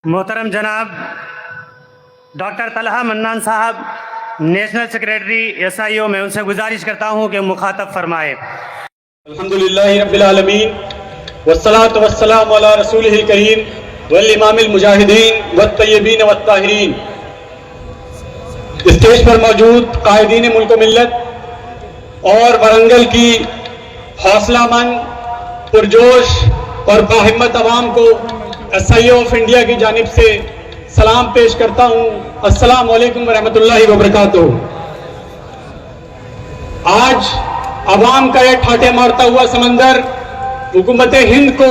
محترم جناب ڈاکٹر طلحہ منان صاحب نیشنل سیکریٹری SIO، میں ان سے گزارش کرتا ہوں کہ مخاطب فرمائے۔ الحمدللہ رب العالمین والصلاة والسلام علی رسولہ الکریم والامام المجاہدین والطیبین والطاہرین۔ اسٹیج پر موجود قائدین ملک و ملت اور ورنگل کی حوصلہ مند، پرجوش اور باہمت عوام کو SIO آف انڈیا کی جانب سے سلام پیش کرتا ہوں۔ السلام علیکم ورحمۃ اللہ وبرکاتہ۔ آج عوام کا یہ ٹھاٹھے مارتا ہوا سمندر حکومت ہند کو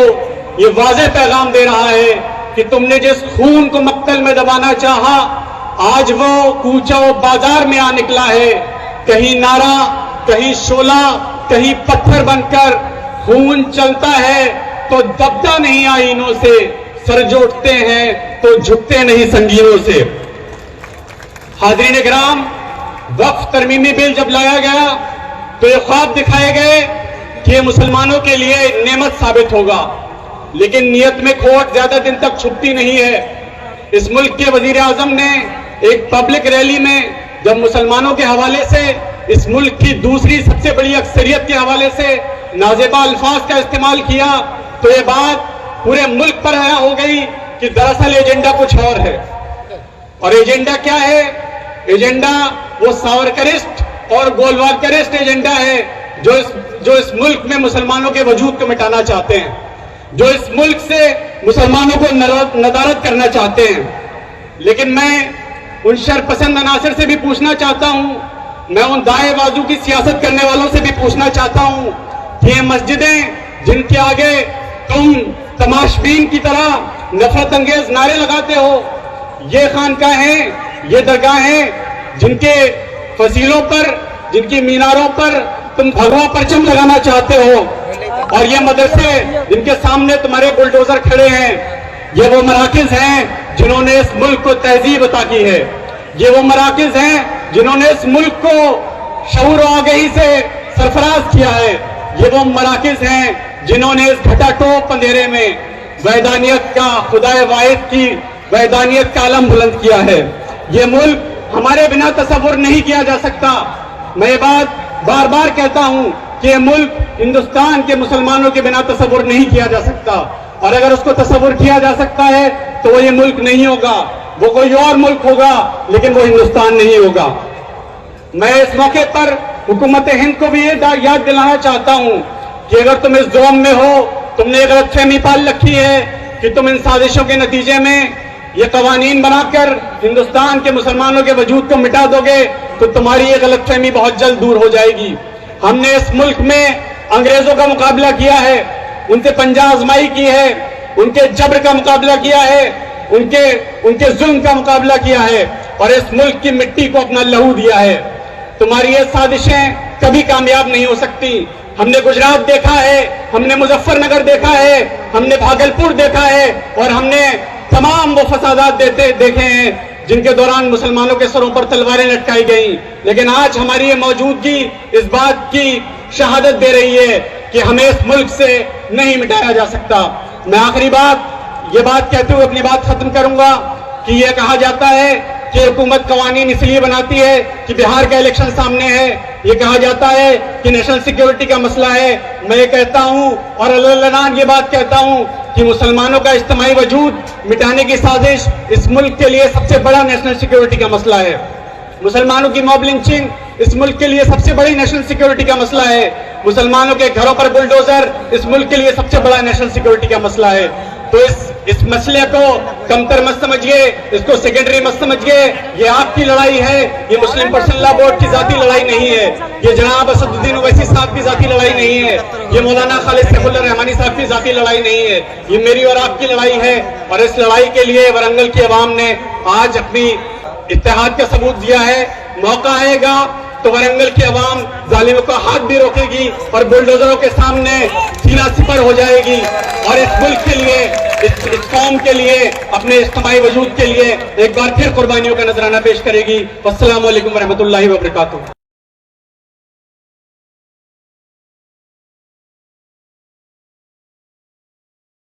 یہ واضح پیغام دے رہا ہے کہ تم نے جس خون کو مقتل میں دبانا چاہا، آج وہ کوچہ و بازار میں آ نکلا ہے۔ کہیں نعرہ، کہیں شعلہ، کہیں پتھر بن کر خون چلتا ہے تو دبتا نہیں آئینوں سے، سر جوڑتے ہیں تو جھکتے نہیں سنگینوں سے۔ حاضرین کرام، وقف ترمیمی بل جب لایا گیا تو یہ خواب دکھائے گئے کہ یہ مسلمانوں کے لیے نعمت ثابت ہوگا، لیکن نیت میں کھوٹ زیادہ دن تک چھپتی نہیں ہے۔ اس ملک کے وزیر اعظم نے ایک پبلک ریلی میں جب مسلمانوں کے حوالے سے، اس ملک کی دوسری سب سے بڑی اکثریت کے حوالے سے نازیبا الفاظ کا استعمال کیا تو یہ بات پورے ملک پر ہو گئی کہ دراصل ایجنڈا کچھ اور ہے۔ اور ایجنڈا کیا ہے؟ ایجنڈا وہ ساورکرسٹ اور گولوالکرسٹ ایجنڈا ہے جو اس ملک میں مسلمانوں کے وجود کو مٹانا چاہتے ہیں، جو اس ملک سے مسلمانوں کو ندارت کرنا چاہتے ہیں۔ لیکن میں ان شرپسند عناصر سے بھی پوچھنا چاہتا ہوں، میں ان دائیں بازو کی سیاست کرنے والوں سے بھی پوچھنا چاہتا ہوں کہ یہ مسجدیں جن کے آگے تم تماشبین کی طرح نفرت انگیز نعرے لگاتے ہو، یہ خانقاہیں، یہ درگاہیں جن کے فضیلوں پر، جن کی میناروں پر تم بھگوا پرچم لگانا چاہتے ہو، اور یہ مدرسے جن کے سامنے تمہارے بلڈوزر کھڑے ہیں، یہ وہ مراکز ہیں جنہوں نے اس ملک کو تہذیب عطا کی ہے، یہ وہ مراکز ہیں جنہوں نے اس ملک کو شعور و آگہی سے سرفراز کیا ہے، یہ وہ مراکز ہیں جنہوں نے اس گھٹا ٹوپ اندھیرے میں وحدانیت کا، خدا واحد کی وحدانیت کا علم بلند کیا ہے۔ یہ ملک ہمارے بنا تصور نہیں کیا جا سکتا۔ میں یہ بات بار بار کہتا ہوں کہ یہ ملک ہندوستان کے مسلمانوں کے بنا تصور نہیں کیا جا سکتا، اور اگر اس کو تصور کیا جا سکتا ہے تو وہ یہ ملک نہیں ہوگا، وہ کوئی اور ملک ہوگا، لیکن وہ ہندوستان نہیں ہوگا۔ میں اس موقع پر حکومت ہند کو بھی یہ یاد دلانا چاہتا ہوں کہ اگر تم اس زوم میں ہو، تم نے ایک غلط فہمی پال رکھی ہے کہ تم ان سازشوں کے نتیجے میں یہ قوانین بنا کر ہندوستان کے مسلمانوں کے وجود کو مٹا دو گے تو تمہاری یہ غلط فہمی بہت جلد دور ہو جائے گی۔ ہم نے اس ملک میں انگریزوں کا مقابلہ کیا ہے، ان سے پنجہ آزمائی کی ہے، ان کے جبر کا مقابلہ کیا ہے، ان کے ظلم کا مقابلہ کیا ہے، اور اس ملک کی مٹی کو اپنا لہو دیا ہے۔ تمہاری یہ سازشیں کبھی کامیاب نہیں ہو سکتی۔ ہم نے گجرات دیکھا ہے، ہم نے مظفر نگر دیکھا ہے، ہم نے بھاگلپور دیکھا ہے، اور ہم نے تمام وہ فسادات دیکھے ہیں جن کے دوران مسلمانوں کے سروں پر تلواریں لٹکائی گئیں۔ لیکن آج ہماری یہ موجودگی اس بات کی شہادت دے رہی ہے کہ ہمیں اس ملک سے نہیں مٹایا جا سکتا۔ میں آخری بات یہ بات کہتے ہوئے اپنی بات ختم کروں گا کہ یہ کہا جاتا ہے کہ حکومت قوانین اس لیے بناتی ہے کہ بہار کا الیکشن سامنے ہے، یہ کہا جاتا ہے کہ نیشنل سیکیورٹی کا مسئلہ ہے۔ میں یہ کہتا ہوں اور اللہ یہ بات کہتا ہوں کہ مسلمانوں کا اجتماعی وجود مٹانے کی سازش اس ملک کے لیے سب سے بڑا نیشنل سیکیورٹی کا مسئلہ ہے۔ مسلمانوں کی موب لنچنگ اس ملک کے لیے سب سے بڑی نیشنل سیکیورٹی کا مسئلہ ہے۔ مسلمانوں کے گھروں پر بلڈوزر اس ملک کے لیے سب سے بڑا نیشنل سیکیورٹی کا مسئلہ ہے۔ تو اس مسئلے کو کمتر مت سمجھیے، اس کو سیکنڈری مت سمجھیے۔ یہ آپ کی لڑائی ہے، یہ مسلم پرسنل لا بورڈ کی ذاتی لڑائی نہیں ہے، یہ جناب اسد الدین اویسی صاحب کی ذاتی لڑائی نہیں ہے، یہ مولانا خالد سیف اللہ رحمانی صاحب کی ذاتی لڑائی نہیں ہے، یہ میری اور آپ کی لڑائی ہے۔ اور اس لڑائی کے لیے ورنگل کی عوام نے آج اپنی اتحاد کا ثبوت دیا ہے۔ موقع آئے گا تو ورنگل کی عوام ظالموں کا ہاتھ بھی روکے گی اور بلڈوزروں کے سامنے سینہ سپر ہو جائے گی، اور اس ملک کے لیے، اس قوم کے لیے، اپنے اجتماعی وجود کے لیے ایک بار پھر قربانیوں کا نذرانہ پیش کرے گی۔ والسلام علیکم ورحمۃ اللہ وبرکاتہ۔